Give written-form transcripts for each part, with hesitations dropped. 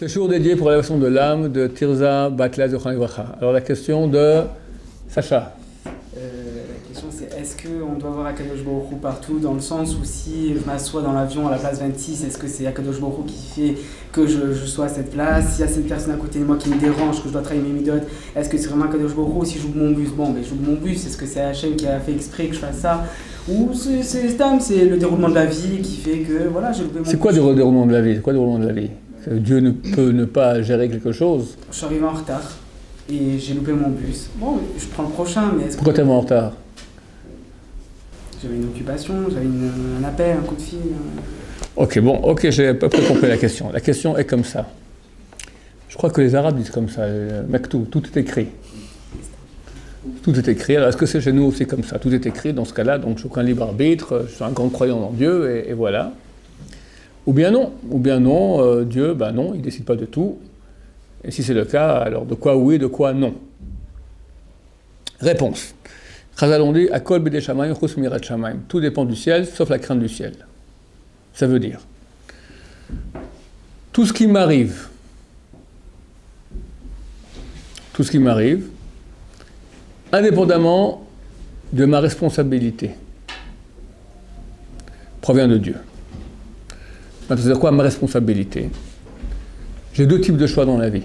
Ce jour dédié pour l'élévation de l'âme de Tirza Batla Zochran Livracha. Alors la question de Sacha. La question c'est est-ce qu'on doit voir Akadosh Baruch Hu partout, dans le sens où si je m'assois dans l'avion à la place 26, est-ce que c'est Akadosh Baruch Hu qui fait que je sois à cette place? S'il y a cette personne à côté de moi qui me dérange, que je dois travailler mes midot, est-ce que c'est vraiment Akadosh Baruch Hu? Ou si j'ouvre mon bus, bon, mais j'ouvre mon bus, est-ce que c'est Hachem qui a fait exprès que je fasse ça? Ou c'est le déroulement de la vie qui fait que voilà, j'ai loupé mon bus. C'est quoi le déroulement de la vie? C'est quoi le déroulement de la vie? Dieu ne peut ne pas gérer quelque chose. Je suis arrivé en retard et j'ai loupé mon bus. Bon, je prends le prochain, mais est-ce Pourquoi t'es en retard? J'avais une occupation, j'avais un appel, un coup de fil. Ok, j'ai à peu près compris la question. La question est comme ça. Je crois que les Arabes disent comme ça, Maktoub, tout est écrit. Tout est écrit. Alors est-ce que c'est chez nous aussi comme ça? Tout est écrit dans ce cas-là, donc je suis aucun libre arbitre, je suis un grand croyant en Dieu, et voilà. Ou bien non, Dieu, non, il ne décide pas de tout. Et si c'est le cas, alors de quoi oui, de quoi non? Réponse. Chazal on dit, Akol b'dei shamayim chutz mirat shamayim. Tout dépend du ciel, sauf la crainte du ciel. Ça veut dire, tout ce qui m'arrive, indépendamment de ma responsabilité, provient de Dieu. Maintenant, c'est quoi ma responsabilité? J'ai deux types de choix dans la vie.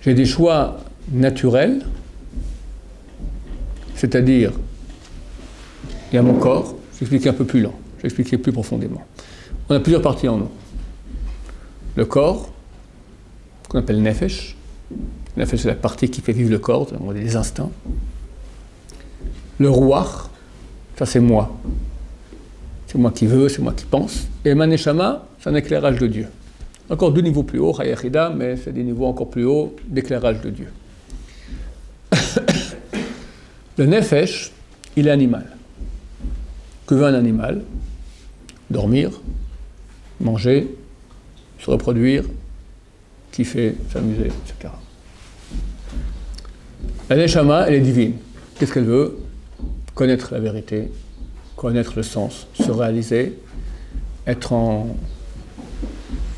J'ai des choix naturels, c'est-à-dire, il y a mon corps, je vais expliquer un peu plus lent, je vais expliquer plus profondément. On a plusieurs parties en nous. Le corps, qu'on appelle nefesh. Nefesh, c'est la partie qui fait vivre le corps, on dit les instincts. Le ruach, ça c'est moi. C'est moi qui veux, c'est moi qui pense. Et Maneshama, c'est un éclairage de Dieu. Encore deux niveaux plus hauts, Hayachida, mais c'est des niveaux encore plus hauts d'éclairage de Dieu. Le Nefesh, il est animal. Que veut un animal? Dormir, manger, se reproduire, kiffer, s'amuser, etc. La Neshama, elle est divine. Qu'est-ce qu'elle veut? Connaître la vérité, connaître le sens, se réaliser, être en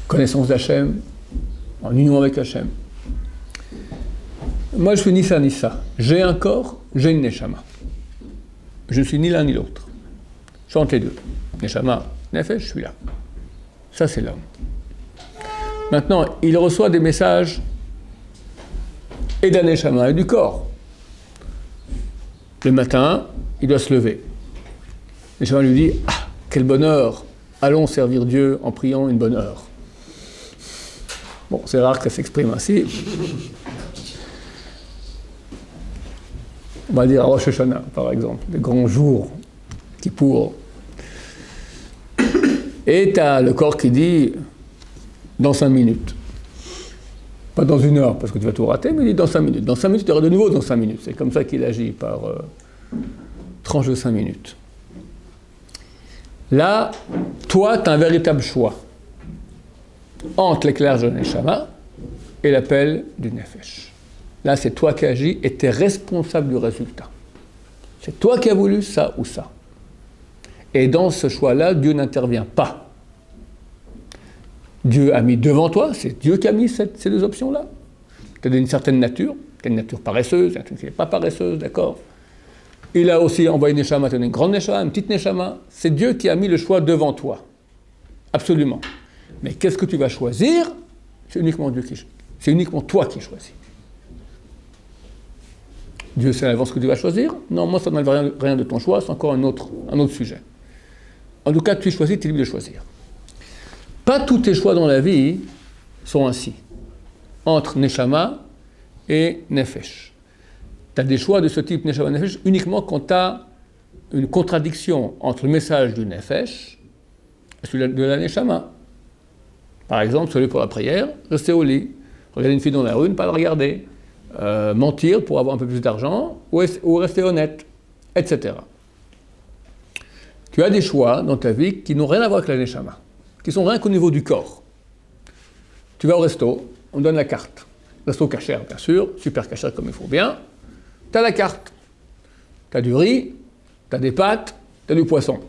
connaissance d'Hachem, en union avec Hachem. Moi, je suis ni ça ni ça. J'ai un corps, j'ai une Neshama. Je ne suis ni l'un ni l'autre. Je suis entre les deux. Neshama, Nefesh, je suis là. Ça, c'est l'homme. Maintenant, il reçoit des messages et de la Neshama et du corps. Le matin, il doit se lever. Neshama lui dit, ah, quel bonheur, allons servir Dieu en priant une bonne heure. Bon, c'est rare que ça s'exprime ainsi. On va dire à Rosh Hashanah, par exemple, les grands jours, Kippour. Et tu as le corps qui dit, dans 5 minutes. Pas dans 1 heure, parce que tu vas tout rater, mais il dit dans 5 minutes. Dans 5 minutes, tu auras de nouveau dans 5 minutes. C'est comme ça qu'il agit, par tranche de 5 minutes. Là, toi, tu as un véritable choix entre l'éclairage de Neshama et l'appel du Nefesh. Là, c'est toi qui agis et tu es responsable du résultat. C'est toi qui as voulu ça ou ça. Et dans ce choix-là, Dieu n'intervient pas. Dieu a mis devant toi, c'est Dieu qui a mis ces deux options-là. Tu as une certaine nature, tu as une nature paresseuse, une nature qui n'est pas paresseuse, d'accord? Il a aussi envoyé une Neshama, tu as une grande Neshama, une petite Neshama. C'est Dieu qui a mis le choix devant toi. Absolument. Mais qu'est-ce que tu vas choisir? C'est uniquement Dieu c'est uniquement toi qui choisis. Dieu sait à l'avance ce que tu vas choisir? Non, moi ça n'enlève rien de ton choix, c'est encore un autre sujet. En tout cas, tu choisis, tu es libre de choisir. Pas tous tes choix dans la vie sont ainsi. Entre Neshama et Nefesh. Tu as des choix de ce type Neshama et Nefesh uniquement quand tu as une contradiction entre le message du Nefesh et celui de la Neshama. Par exemple, celui pour la prière, rester au lit. Regarder une fille dans la rue, ne pas la regarder. Mentir pour avoir un peu plus d'argent ou rester honnête, etc. Tu as des choix dans ta vie qui n'ont rien à voir avec la Neshama, qui sont rien qu'au niveau du corps. Tu vas au resto, on donne la carte. Resto cachère, bien sûr, super cachère comme il faut bien. Tu as la carte. Tu as du riz, tu as des pâtes, tu as du poisson.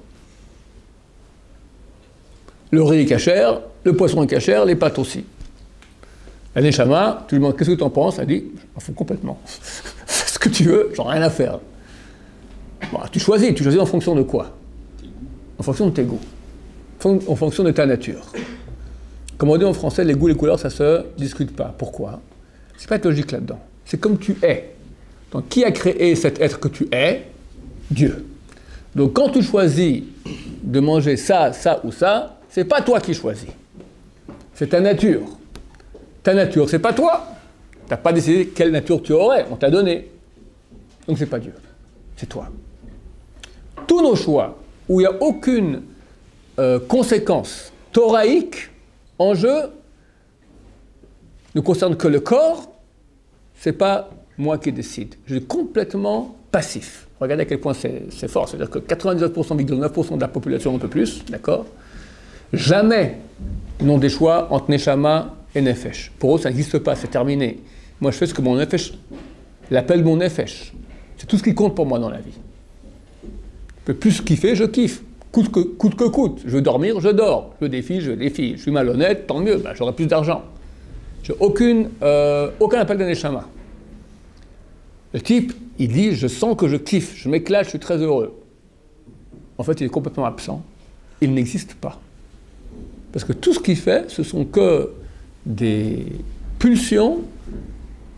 Le riz est cachère, le poisson est cachère, les pâtes aussi. La Neshama, tu lui demandes qu'est-ce que tu en penses, elle dit, je m'en fous complètement. Fais ce que tu veux, j'en ai rien à faire. Bon, tu choisis en fonction de quoi? En fonction de tes goûts, en fonction de ta nature. Comme on dit en français, les goûts et les couleurs, ça ne se discute pas. Pourquoi? C'est pas être logique là-dedans. C'est comme tu es. Donc, qui a créé cet être que tu es? Dieu. Donc, quand tu choisis de manger ça, ça ou ça, c'est pas toi qui choisis. C'est ta nature. Ta nature, c'est pas toi. Tu n'as pas décidé quelle nature tu aurais. On t'a donné. Donc, c'est pas Dieu. C'est toi. Tous nos choix, où il n'y a aucune conséquence thoraïque en jeu, ne concernent que le corps, c'est pas moi qui décide. Je suis complètement passif. Regardez à quel point c'est fort. C'est-à-dire que 99,9% de la population, un peu plus, d'accord, jamais n'ont des choix entre Neshama et Nefesh. Pour eux, ça n'existe pas, c'est terminé. Moi, je fais ce que mon Nefesh l'appelle mon Nefesh. C'est tout ce qui compte pour moi dans la vie. Je peux plus kiffer, je kiffe. Coûte que coûte. Je veux dormir, je dors. Je veux des filles, je veux des filles. Je suis malhonnête, tant mieux, j'aurai plus d'argent. J'ai aucun appel de Neshama. Le type, il dit, je sens que je kiffe, je m'éclate, je suis très heureux. En fait, il est complètement absent. Il n'existe pas. Parce que tout ce qu'il fait, ce sont que des pulsions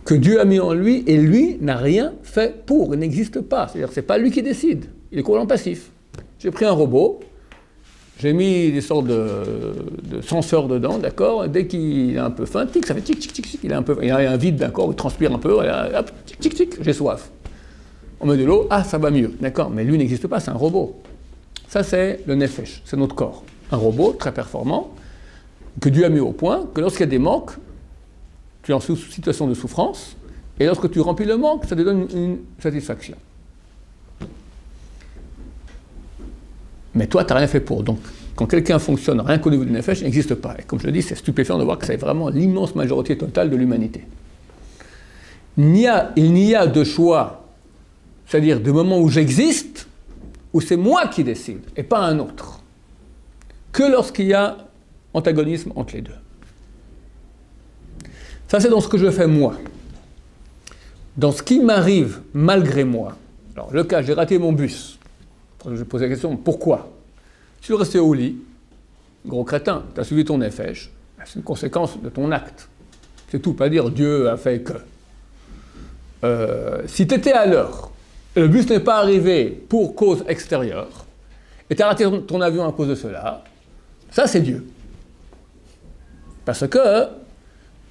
que Dieu a mis en lui, et lui n'a rien fait pour. Il n'existe pas. C'est-à-dire que ce n'est pas lui qui décide. Il est complètement passif. J'ai pris un robot, j'ai mis des sortes de senseurs dedans, d'accord, dès qu'il a un peu faim, tic, ça fait tic, tic, tic, tic, il y a un vide, d'accord, il transpire un peu, hop, tic, tic, tic, j'ai soif. On met de l'eau, ça va mieux, d'accord, mais lui n'existe pas, c'est un robot. Ça, c'est le nefesh, c'est notre corps. Un robot très performant, que Dieu a mis au point, que lorsqu'il y a des manques, tu es en situation de souffrance, et lorsque tu remplis le manque, ça te donne une satisfaction. Mais toi, tu n'as rien fait pour. Donc, quand quelqu'un fonctionne rien qu'au niveau du nefesh, il n'existe pas. Et comme je le dis, c'est stupéfiant de voir que c'est vraiment l'immense majorité totale de l'humanité. Il n'y a de choix, c'est-à-dire de moment où j'existe, où c'est moi qui décide, et pas un autre, que lorsqu'il y a antagonisme entre les deux. Ça, c'est dans ce que je fais moi. Dans ce qui m'arrive malgré moi. Alors, le cas, j'ai raté mon bus. Je vais poser la question, pourquoi? Si tu restais au lit, gros crétin, tu as suivi ton nefesh, c'est une conséquence de ton acte. C'est tout, pas dire Dieu a fait que. Si tu étais à l'heure, et le bus n'est pas arrivé pour cause extérieure, et tu as raté ton avion à cause de cela, ça c'est Dieu. Parce que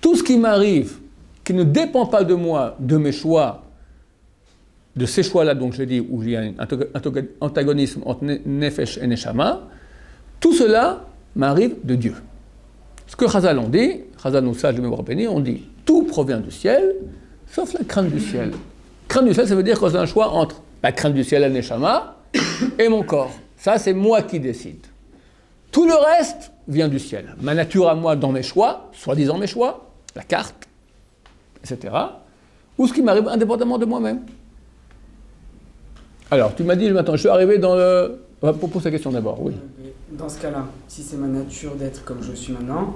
tout ce qui m'arrive, qui ne dépend pas de moi, de mes choix, de ces choix-là, donc je dis, où il y a un antagonisme entre Nefesh et Neshama, tout cela m'arrive de Dieu. Ce que Chazal on dit, Chazal nous sage de mémoire bénie, on dit, tout provient du ciel, sauf la crainte du ciel. Crainte du ciel, ça veut dire qu'on a un choix entre la crainte du ciel, la Neshama, et mon corps. Ça, c'est moi qui décide. Tout le reste vient du ciel. Ma nature à moi dans mes choix, soi-disant mes choix, la carte, etc., ou ce qui m'arrive indépendamment de moi-même. Alors, tu m'as dit, maintenant, je suis arrivé dans le... Pose la question d'abord, oui. Dans ce cas-là, si c'est ma nature d'être comme je suis maintenant,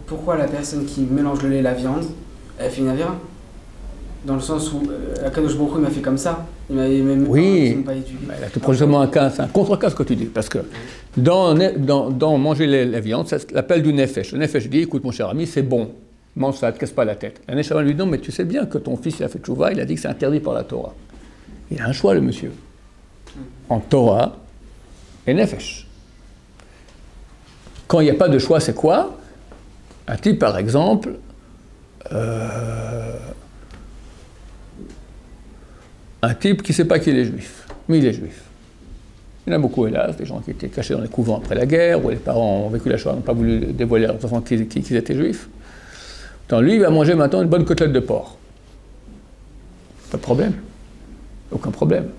pourquoi la personne qui mélange le lait et la viande, elle fait une avéra? Dans le sens où Akadosh Baruch Hu m'a fait comme ça. Il m'a même pas étudié. Là, tu prends justement un cas, c'est un contre-cas ce que tu dis. Parce que dans manger la viande, ça l'appelle du nefesh. Le nefesh dit, écoute mon cher ami, c'est bon. Mange ça, ne te casse pas la tête. La neshama lui dit, non, mais tu sais bien que ton fils il a fait tchouva, il a dit que c'est interdit par la Torah. Il a un choix, le monsieur. En Torah et Nefesh. Quand il n'y a pas de choix, c'est quoi? Un type, par exemple, un type qui ne sait pas qu'il est juif, mais il est juif. Il y en a beaucoup, hélas, des gens qui étaient cachés dans les couvents après la guerre, où les parents ont vécu la Shoah, n'ont pas voulu dévoiler à leurs enfants qu'ils étaient juifs. Donc lui, il va manger maintenant une bonne côtelette de porc. Pas de problème. Aucun problème.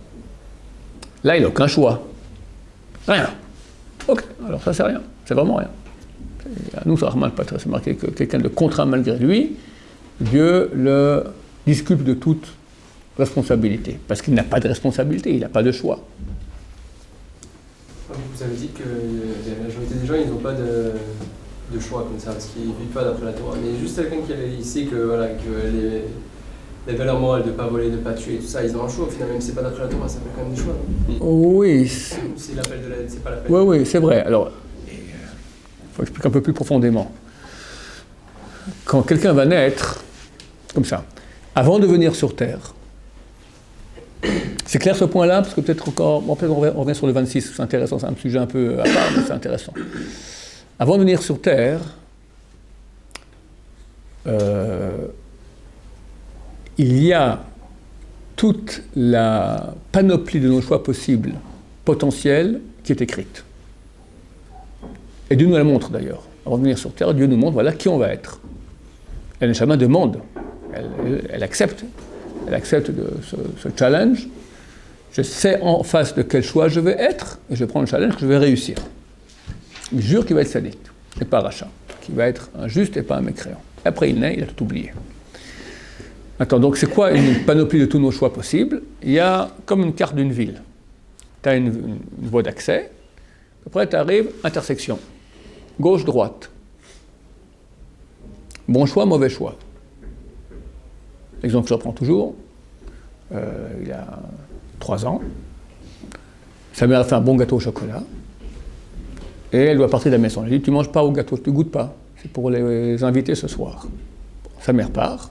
Là, il n'a aucun choix. Rien. Ok, alors ça, c'est rien. C'est vraiment rien. À nous, ça ne remarque pas très. C'est marqué que quelqu'un de contraint malgré lui, Dieu le disculpe de toute responsabilité. Parce qu'il n'a pas de responsabilité, il n'a pas de choix. vous avez dit que la majorité des gens, ils n'ont pas de choix comme ça, parce qu'ils ne vivent pas d'après la Torah. Mais juste quelqu'un qui sait que, voilà, que les valeurs morales de ne pas voler, de ne pas tuer, tout ça, ils ont un choix. Au final, même si ce n'est pas d'après la Torah, ça s'appelle quand même des choix. Oui. C'est l'appel c'est pas l'appel. Oui, c'est vrai. Alors, il faut expliquer un peu plus profondément. Quand quelqu'un va naître, comme ça, avant de venir sur Terre, c'est clair ce point-là, parce que peut-être encore, bon, peut-être on revient sur le 26, c'est intéressant, c'est un sujet un peu à part, mais c'est intéressant. Avant de venir sur Terre, il y a toute la panoplie de nos choix possibles, potentiels, qui est écrite. Et Dieu nous la montre d'ailleurs. Avant de venir sur Terre, Dieu nous montre, voilà qui on va être. La Neshama demande, elle accepte ce challenge. Je sais en face de quel choix je vais être, et je prends le challenge que je vais réussir. Il jure qu'il va être sadique, et pas rachat, qu'il va être un juste et pas un mécréant. Après il naît, il a tout oublié. Attends, donc c'est quoi une panoplie de tous nos choix possibles? Il y a comme une carte d'une ville. Tu as une voie d'accès, après tu arrives, intersection, gauche-droite. Bon choix, mauvais choix. L'exemple que je reprends toujours, il y a 3 ans, sa mère a fait un bon gâteau au chocolat, et elle doit partir de la maison. Elle dit, tu manges pas au gâteau, tu goûtes pas, c'est pour les invités ce soir. Bon, sa mère part,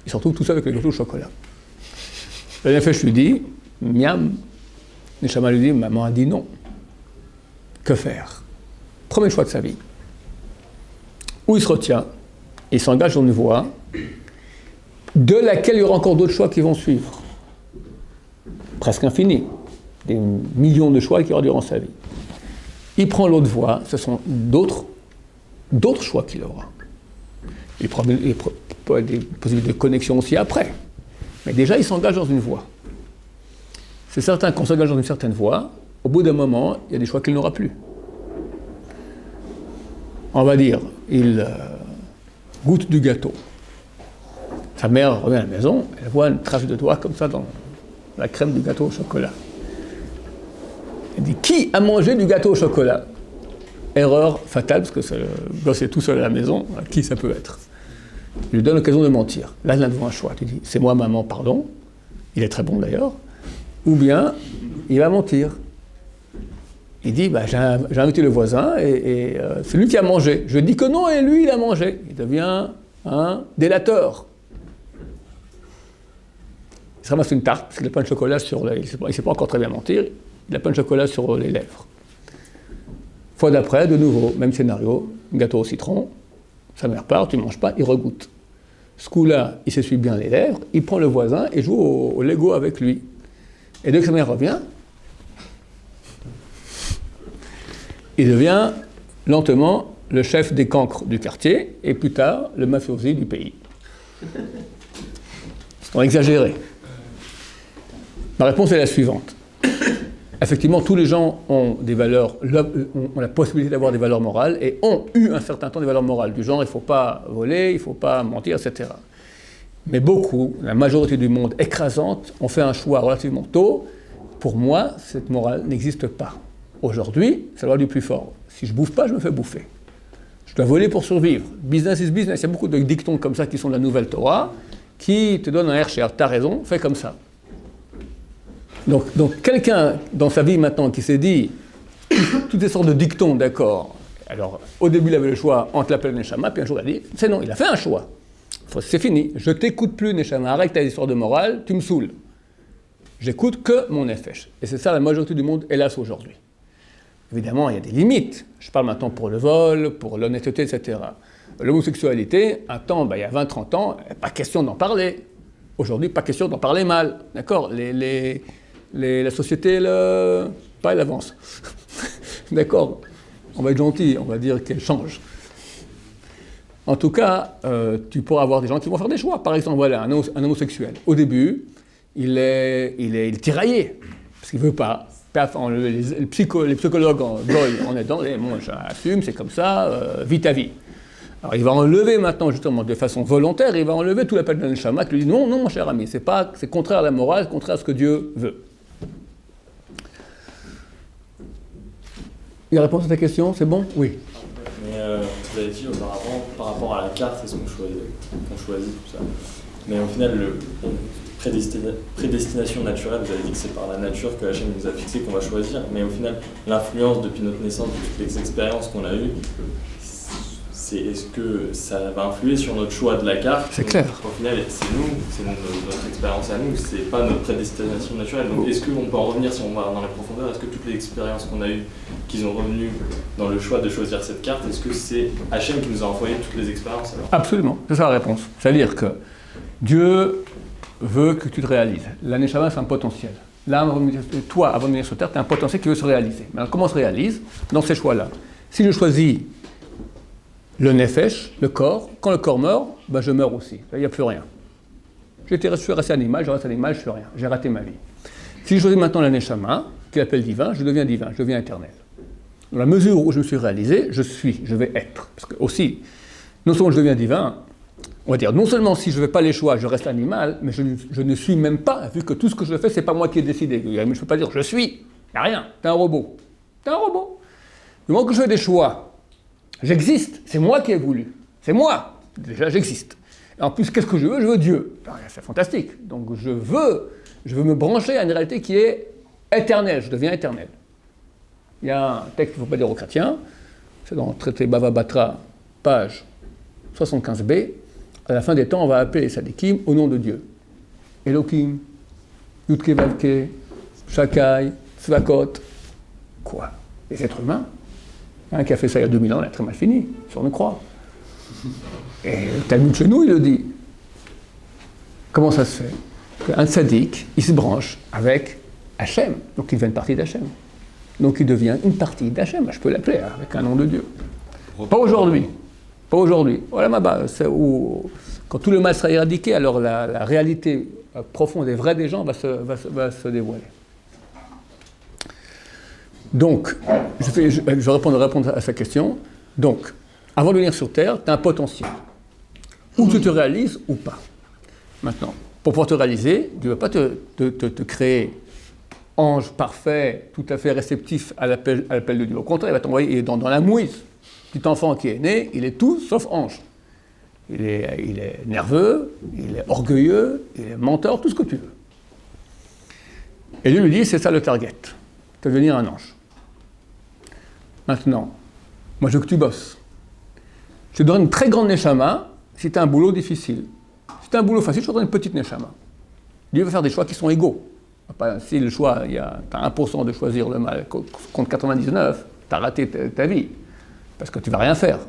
il se retrouve tout seul avec le gâteau au chocolat. La dernière fois, je lui dis, miam, Neshama lui dit, maman a dit non. Que faire? Premier choix de sa vie. Où il se retient, il s'engage dans une voie de laquelle il y aura encore d'autres choix qui vont suivre. Presque infini. Des millions de choix qu'il y aura durant sa vie. Il prend l'autre voie, ce sont d'autres choix qu'il aura. Il prend des possibilités de connexion aussi après. Mais déjà, il s'engage dans une voie. C'est certain qu'on s'engage dans une certaine voie, au bout d'un moment, il y a des choix qu'il n'aura plus. On va dire, il goûte du gâteau. Sa mère revient à la maison, elle voit une trace de doigt comme ça dans la crème du gâteau au chocolat. Elle dit, qui a mangé du gâteau au chocolat? Erreur fatale, parce que le gosse est tout seul à la maison, qui ça peut être? Il lui donne l'occasion de mentir. Là, il a devant un choix. Tu dis, c'est moi, maman, pardon. Il est très bon d'ailleurs. Ou bien, il va mentir. Il dit, bah, j'ai invité le voisin et c'est lui qui a mangé. Je dis que non et lui, il a mangé. Il devient un délateur. Il se ramasse une tarte, parce qu'il a plein de chocolat sur il ne sait pas encore très bien mentir, il a plein de chocolat sur les lèvres. Fois d'après, de nouveau, même scénario, gâteau au citron, sa mère part, tu ne manges pas, il regoute. Ce coup-là, il s'essuie bien les lèvres, il prend le voisin et joue au Lego avec lui. Et dès que sa mère revient, il devient lentement le chef des cancres du quartier et plus tard le mafiosi du pays. C'est pour exagérer. Ma réponse est la suivante. Effectivement, tous les gens ont des valeurs, ont la possibilité d'avoir des valeurs morales et ont eu un certain temps des valeurs morales, du genre il ne faut pas voler, il ne faut pas mentir, etc. Mais beaucoup, la majorité du monde écrasante, ont fait un choix relativement tôt. Pour moi, cette morale n'existe pas. Aujourd'hui, c'est la loi du plus fort. Si je ne bouffe pas, je me fais bouffer. Je dois voler pour survivre. Business is business. Il y a beaucoup de dictons comme ça qui sont de la nouvelle Torah, qui te donnent un air cher. T'as raison, fais comme ça. Donc quelqu'un dans sa vie maintenant qui s'est dit toutes ces sortes de dictons, d'accord. Alors au début il avait le choix entre l'appel et Neshama, puis un jour il a dit c'est non, il a fait un choix. C'est fini, je t'écoute plus Neshama, arrête ta histoire de morale, tu me saoules. J'écoute que mon nefesh. Et c'est ça la majorité du monde, hélas aujourd'hui. Évidemment il y a des limites. Je parle maintenant pour le vol, pour l'honnêteté, etc. L'homosexualité, un temps, il y a 20-30 ans, pas question d'en parler. Aujourd'hui, pas question d'en parler mal. D'accord, la société, pas elle avance. D'accord, on va être gentil, on va dire qu'elle change. En tout cas, tu pourras avoir des gens qui vont faire des choix. Par exemple, voilà, un homosexuel. Au début, il est tiraillé, parce qu'il ne veut pas. Les psychologues en aidant, moi j'assume, c'est comme ça, vis ta vie. Alors il va enlever maintenant, justement, de façon volontaire, il va enlever tout l'appel de Neshama, qui lui dit non, mon cher ami, c'est contraire à la morale, contraire à ce que Dieu veut. Il répond à ta question, c'est bon? Oui. Mais vous avez dit auparavant, par rapport à la carte et ce qu'on choisit, tout ça. Mais au final, prédestination naturelle, vous avez dit que c'est par la nature que Hachem nous a fixé qu'on va choisir. Mais au final, l'influence depuis notre naissance, de toutes les expériences qu'on a eues, est-ce que ça va influer sur notre choix de la carte? C'est clair. Au final, c'est notre expérience à nous, c'est pas notre prédestination naturelle. Donc est-ce qu'on peut en revenir, si on va dans les profondeurs, est-ce que toutes les expériences qu'on a eues, qui sont revenues dans le choix de choisir cette carte, est-ce que c'est Hachem qui nous a envoyé toutes les expériences alors? Absolument, c'est ça la réponse. C'est-à-dire que Dieu veut que tu te réalises. La Neshama, c'est un potentiel. Là, toi, avant de venir sur Terre, tu as un potentiel qui veut se réaliser. Mais alors, comment on se réalise? Dans ces choix-là. Si je choisis le nefesh, le corps, quand le corps meurt, ben je meurs aussi. Il n'y a plus rien. Je suis resté animal, je reste animal, je ne suis rien. J'ai raté ma vie. Si je choisis maintenant la Neshama, qui l'appelle divin, je deviens éternel. Dans la mesure où je me suis réalisé, je vais être. Parce que aussi, non seulement je deviens divin, on va dire, non seulement si je ne fais pas les choix, je reste animal, mais je ne suis même pas, vu que tout ce que je fais, ce n'est pas moi qui ai décidé. Je ne peux pas dire, je suis, il n'y a rien, t'es un robot. T'es un robot. Du moment que je fais des choix, j'existe, c'est moi qui ai voulu. C'est moi, déjà j'existe. Et en plus, qu'est-ce que je veux? Je veux Dieu. Alors, c'est fantastique. Donc je veux me brancher à une réalité qui est éternelle, je deviens éternel. Il y a un texte qu'il ne faut pas dire aux chrétiens, c'est dans le traité Bava Batra, page 75b. À la fin des temps, on va appeler les Sadikim au nom de Dieu. Elohim, Yudke Vavke, Shakai, Svakot. Quoi? Les êtres humains? Un qui a fait ça il y a 2000 ans, il a très mal fini, si on le croit. Et le Talmud chez nous, il le dit. Comment ça se fait? Qu'un tzaddik, il se branche avec Hachem, donc il devient une partie d'Hachem. Donc il devient une partie d'Hachem, je peux l'appeler avec un nom de Dieu. Pas aujourd'hui. Pas aujourd'hui. Voilà ma base. C'est où, quand tout le mal sera éradiqué, alors la réalité profonde et vraie des gens va se dévoiler. Donc, je vais répondre à sa question. Donc, avant de venir sur Terre, tu as un potentiel. Ou tu te réalises ou pas. Maintenant, pour pouvoir te réaliser, Dieu ne va pas te créer ange parfait, tout à fait réceptif à l'appel de Dieu. Au contraire, il va t'envoyer dans la mouise. Petit enfant qui est né, il est tout sauf ange. Il est nerveux, il est orgueilleux, il est menteur, tout ce que tu veux. Et Dieu lui dit, c'est ça le target, devenir un ange. Maintenant, moi je veux que tu bosses. Je te donne une très grande neshama si tu as un boulot difficile. Si tu as un boulot facile, je te donne une petite neshama. Dieu va faire des choix qui sont égaux. Si le choix, tu as 1% de choisir le mal contre 99, tu as raté ta vie. Parce que tu ne vas rien faire.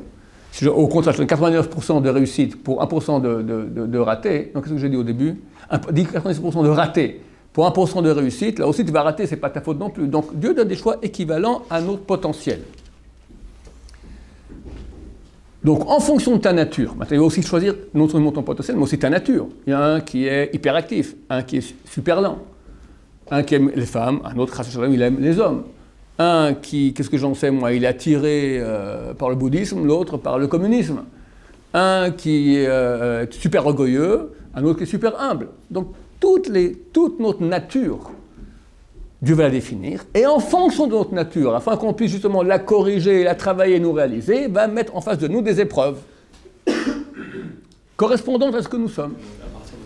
Si au contraire, je donne 99% de réussite pour 1% de raté, donc qu'est-ce que j'ai dit au début? 90% de raté pour 1% de réussite, là aussi tu vas rater, ce n'est pas ta faute non plus. Donc Dieu donne des choix équivalents à notre potentiel. Donc en fonction de ta nature, maintenant il va aussi choisir non seulement ton potentiel, mais aussi ta nature. Il y a un qui est hyperactif, un qui est super lent, un qui aime les femmes, un autre, il aime les hommes. Un qui, qu'est-ce que j'en sais moi, il est attiré par le bouddhisme, l'autre par le communisme. Un qui est super orgueilleux, un autre qui est super humble. Donc toute notre nature, Dieu va la définir, et en fonction de notre nature, afin qu'on puisse justement la corriger, la travailler, nous réaliser, va mettre en face de nous des épreuves correspondantes à ce que nous sommes.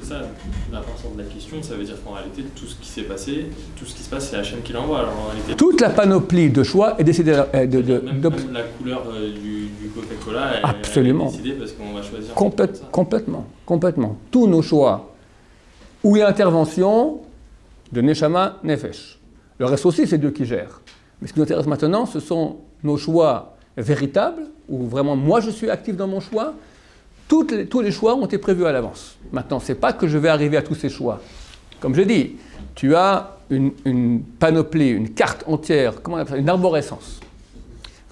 À partir de la question, ça veut dire qu'en réalité, tout ce qui s'est passé, tout ce qui se passe, c'est Hachem qui l'envoie. Alors, en réalité, toute la panoplie de choix est décidée même la couleur du Coca-Cola est décidée parce qu'on va choisir. Complètement. Tous nos choix, où il y a intervention de Neshama, Nefesh. Le reste aussi, c'est Dieu qui gère. Mais ce qui nous intéresse maintenant, ce sont nos choix véritables, où vraiment moi je suis actif dans mon choix. Tous les choix ont été prévus à l'avance. Maintenant, ce n'est pas que je vais arriver à tous ces choix. Comme je dis, tu as une panoplie, une carte entière, comment on appelle ça, une arborescence.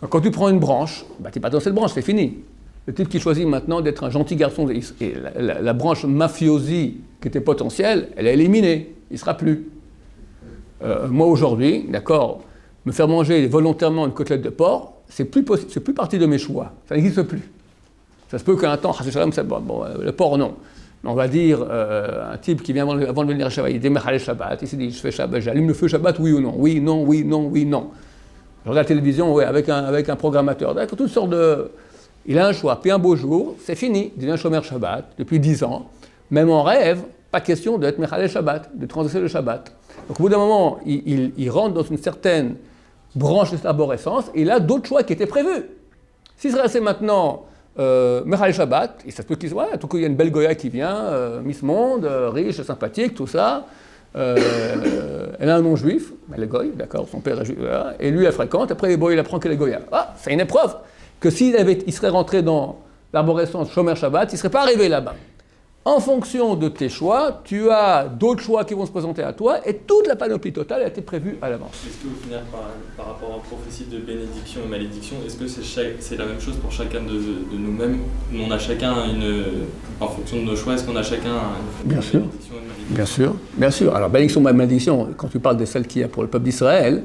Quand tu prends une branche, tu n'es pas dans cette branche, c'est fini. Le type qui choisit maintenant d'être un gentil garçon, et la branche mafiosi qui était potentielle, elle est éliminée, il ne sera plus. Moi aujourd'hui, d'accord, me faire manger volontairement une côtelette de porc, c'est plus partie de mes choix, ça n'existe plus. Ça se peut qu'à un temps, le porc, non. On va dire, un type qui vient avant de venir à Shabbat, il démarre le Shabbat, il s'est dit, je fais Shabbat, j'allume le feu Shabbat, oui ou non? Oui, non, oui, non, oui, non. Je regarde la télévision, ouais, avec un programmateur, d'accord, toutes sortes de... Il a un choix, puis un beau jour, c'est fini, il devient Shomer Shabbat, depuis 10 ans, même en rêve, pas question d'être Mechalel Shabbat, de transgresser le Shabbat. Donc au bout d'un moment, il rentre dans une certaine branche d'arborescence, et il a d'autres choix qui étaient prévus. S'il serait resté maintenant Mechalel Shabbat, et ça se peut qu'il soit, tout cas il y a une belle Goya qui vient, Miss Monde, riche, sympathique, tout ça, elle a un nom juif, elle est Goy, d'accord, son père est juif, voilà, et lui elle fréquente, après bon, il apprend qu'elle est Goya. Ah, c'est une épreuve que il serait rentré dans l'arborescence Shomer Shabbat, il ne serait pas arrivé là-bas. En fonction de tes choix, tu as d'autres choix qui vont se présenter à toi, et toute la panoplie totale a été prévue à l'avance. Est-ce qu'au final, par rapport aux prophéties de bénédiction et malédiction, est-ce que c'est la même chose pour chacun de nous-mêmes? On a chacun en fonction de nos choix, est-ce qu'on a chacun une Bien sûr. bénédiction et une malédiction? Bien sûr. Alors, bénédiction et malédiction, quand tu parles de celle qu'il y a pour le peuple d'Israël,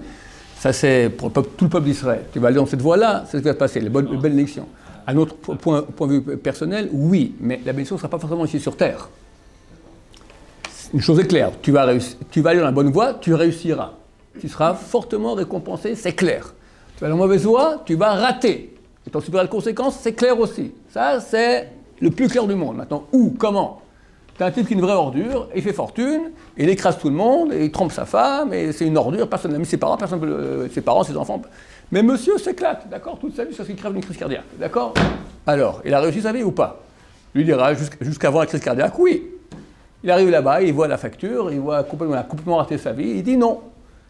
ça c'est pour tout le peuple d'Israël. Tu vas aller dans cette voie-là, c'est ce qui va se passer, les bénédictions. À notre point de vue personnel, oui, mais la bénédiction ne sera pas forcément ici sur terre. Une chose est claire, tu vas aller dans la bonne voie, tu réussiras. Tu seras fortement récompensé, c'est clair. Tu vas dans la mauvaise voie, tu vas rater. Et t'en subiras les conséquences, c'est clair aussi. Ça, c'est le plus clair du monde. Maintenant, où, comment? T'as un type qui est une vraie ordure, il fait fortune, il écrase tout le monde, et il trompe sa femme, et c'est une ordure, personne n'a mis ses parents, ses parents, ses enfants. Mais monsieur s'éclate, d'accord, toute sa vie, parce qu'il crève d'une crise cardiaque, d'accord? Alors, il a réussi sa vie ou pas? Lui dira, jusqu'avant la crise cardiaque, oui. Il arrive là-bas, il voit la facture, il voit complètement raté sa vie, il dit non.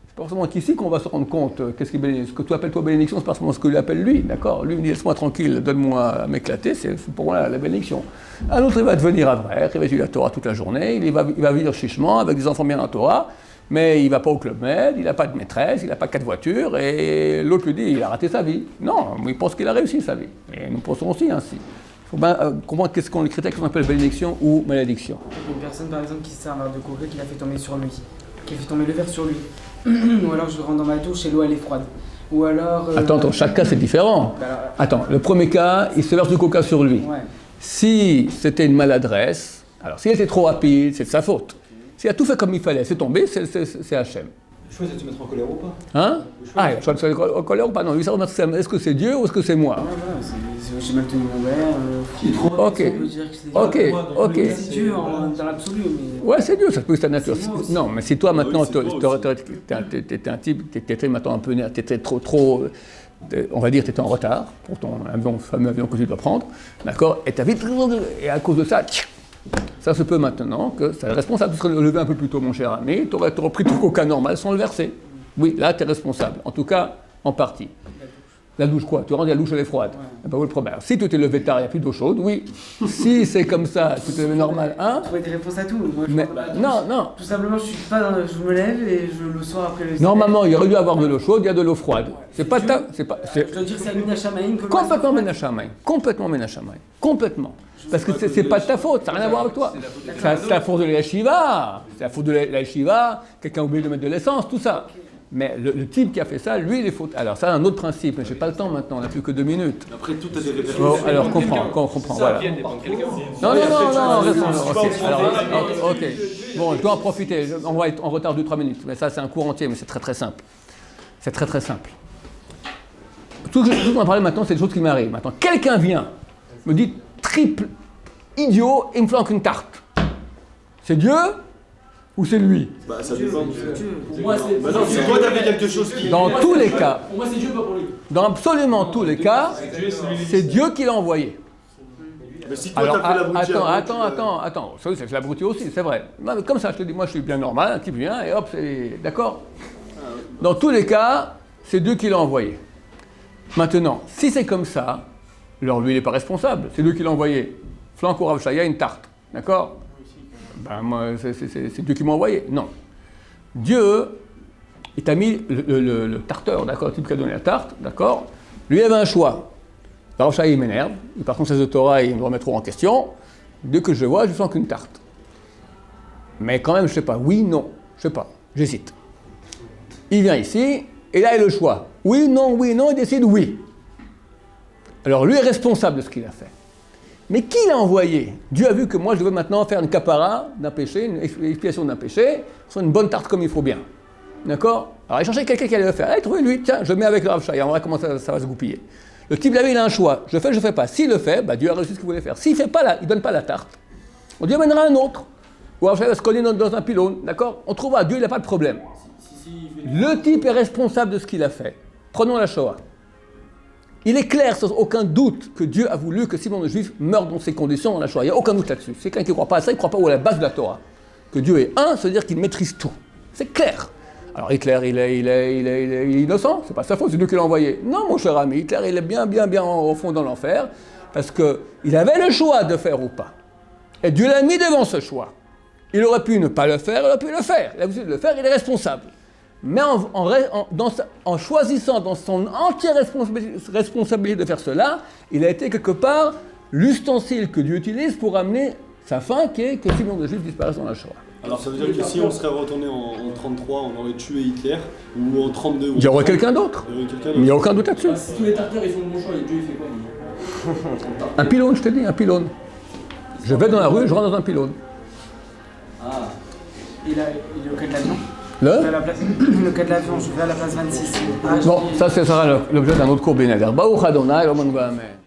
C'est pas forcément qu'ici qu'on va se rendre compte, ce que tu appelles toi bénédiction, c'est pas forcément ce que lui appelle lui, d'accord? Lui, il dit, laisse-moi tranquille, donne-moi à m'éclater, c'est pour moi la bénédiction. Un autre, il va devenir un vrai, il va étudier la Torah toute la journée, il va vivre chichement, avec des enfants bien en Torah, mais il ne va pas au Club Med, il n'a pas de maîtresse, il n'a pas 4 voitures, et l'autre lui dit, il a raté sa vie. Non, il pense qu'il a réussi sa vie. Et nous pensons aussi ainsi. Il faut bien comprendre qu'est-ce qu'on les critères qu'on appelle bénédiction ou malédiction. Une personne, par exemple, qui sert un verre de coca, qui l'a fait tomber sur lui, qui a fait tomber le verre sur lui. Ou alors je rentre dans ma douche et l'eau elle est froide. Ou alors... Attends, chaque cas c'est différent. Attends, le premier cas, il se verse du coca sur lui. Ouais. Si c'était une maladresse, alors s'il était trop rapide, c'est de sa faute. S'il a tout fait comme il fallait, c'est tombé, c'est Hachem. Le choix, c'est de se mettre en colère ou pas? Hein? Le choix de se mettre en colère ou pas? Non, lui, est-ce que c'est Dieu ou est-ce que c'est moi? J'ai mal tenu mon verre. Ok. Ok. C'est Dieu dans l'absolu. Mais... Ouais, c'est Dieu, ça peut être ta nature. Non, mais si toi maintenant, t'étais un type, t'étais maintenant un peu, t'étais trop, on va dire, t'étais en retard pour ton fameux avion que tu dois prendre, d'accord? Et t'as vite, et à cause de ça, ça se peut maintenant que c'est le responsable. Tu serais levé un peu plus tôt, mon cher ami, tu aurais pris ton coca normal sans le verser. Oui, là, tu es responsable. En tout cas, en partie. La douche quoi? Tu rentres, la douche elle est froide. Ouais. Ben, où est le problème? Si tu t'es levé tard, il n'y a plus d'eau chaude, oui. Si c'est comme ça, tu t'es levé normal, hein? Tu trouves des réponses à tout. Moi, non. Tout simplement, je me lève et le soir après le... Normalement, il aurait dû avoir de l'eau chaude, il y a de l'eau froide. C'est pas ta... Je dois dire que c'est Amina Shamaïm. Complètement Ménachamaï. Complètement. Parce que c'est pas de ta faute, ça n'a rien à voir avec toi. C'est la faute de la Shiva. C'est la faute de la Shiva, quelqu'un a oublié de mettre de l'essence, tout ça. Mais le type qui a fait ça, lui, il est faute. Alors ça, un autre principe, mais j'ai pas le temps maintenant, on n'a plus que 2 minutes. Après, tout a des références. Oh, alors, comprends, voilà. Non, ok. Bon, je dois en profiter, on va être en retard de 3 minutes, mais ça, c'est un cours entier, mais c'est très simple. C'est très simple. Tout ce qu'on va parler maintenant, c'est des choses qui m'arrivent. Maintenant, quelqu'un vient, me dit, triple idiot, il me flanque une tarte. C'est Dieu ou c'est lui? Bah ça dépend. Pour moi, c'est... Bah non, c'est toi t'avais quelque chose qui... Dans tous les cas, Pour moi, c'est Dieu, pas pour lui. dans absolument tous les cas, c'est Dieu qui l'a envoyé. Mais si toi Alors, t'as fait l'abruti... attends, ça, c'est l'abruti aussi, c'est vrai. Mais comme ça, je te dis, moi je suis bien normal, un type vient et hop, c'est... D'accord? Dans tous les cas, c'est Dieu qui l'a envoyé. Maintenant, si c'est comme ça, alors lui il n'est pas responsable, c'est Dieu qui l'a envoyé. Flanque au Rav Shaya une tarte, d'accord? Ben moi, c'est Dieu qui m'a envoyé. Non. Dieu, il t'a mis le tarteur, d'accord, le type qui a donné la tarte, d'accord? Lui avait un choix. Le Rav Shaya il m'énerve, il part contre ses Torah, il me remet trop en question. Dès que je le vois, je sens qu'une tarte. Mais quand même, je sais pas, oui, non, je sais pas, j'hésite. Il vient ici, et là il a le choix. Oui, non, il décide oui. Alors lui est responsable de ce qu'il a fait. Mais qui l'a envoyé? Dieu a vu que moi je devais maintenant faire une capara d'un péché, une expiation d'un péché, soit une bonne tarte comme il faut bien. D'accord? Alors il cherchait quelqu'un qui allait le faire. Il trouvait lui, tiens, je mets avec le Rav Shai, on verra comment ça va se goupiller. Le type là, il a un choix. Je fais pas. S'il le fait, bah, Dieu a réussi ce qu'il voulait faire. S'il fait pas là, il donne pas la tarte. On Dieu amènera un autre. Ou Rav Shai va se cogner dans un pylône. D'accord? On trouvera, Dieu il n'a pas de problème. Le type est responsable de ce qu'il a fait. Prenons la Shoah. Il est clair, sans aucun doute, que Dieu a voulu que Simon le Juif meure dans ces conditions dans la Shoah. Il n'y a aucun doute là-dessus. C'est quelqu'un qui ne croit pas à ça, il ne croit pas à la base de la Torah. Que Dieu est un, ça veut dire qu'il maîtrise tout. C'est clair. Alors Hitler, il est innocent, c'est pas sa faute, c'est Dieu qui l'a envoyé. Non, mon cher ami, Hitler, il est bien au fond dans l'enfer, parce qu'il avait le choix de faire ou pas. Et Dieu l'a mis devant ce choix. Il aurait pu ne pas le faire, il aurait pu le faire. Il a voulu le faire, il est responsable. Mais en choisissant dans son entière responsabilité de faire cela, il a été quelque part l'ustensile que Dieu utilise pour amener sa fin, qui est que tout le monde de Juifs disparaisse dans la Shoah. Alors ça veut dire que si on serait retourné en 33, on aurait tué Hitler, ou en 32... Il y aurait quelqu'un d'autre. Mais il n'y a aucun doute là-dessus. Si tous les tartares ils font le bon choix, et Dieu il fait quoi? Un pylône, je te dis, un pylône. Je vais dans la rue, je rentre dans un pylône. Ah. Il est au cas de l'avion. Le Le cas de l'avion, je vais à la place 26. Bon, ça sera l'objet d'un autre cours Bénéder. Baruch Adonai, l'homme va amen.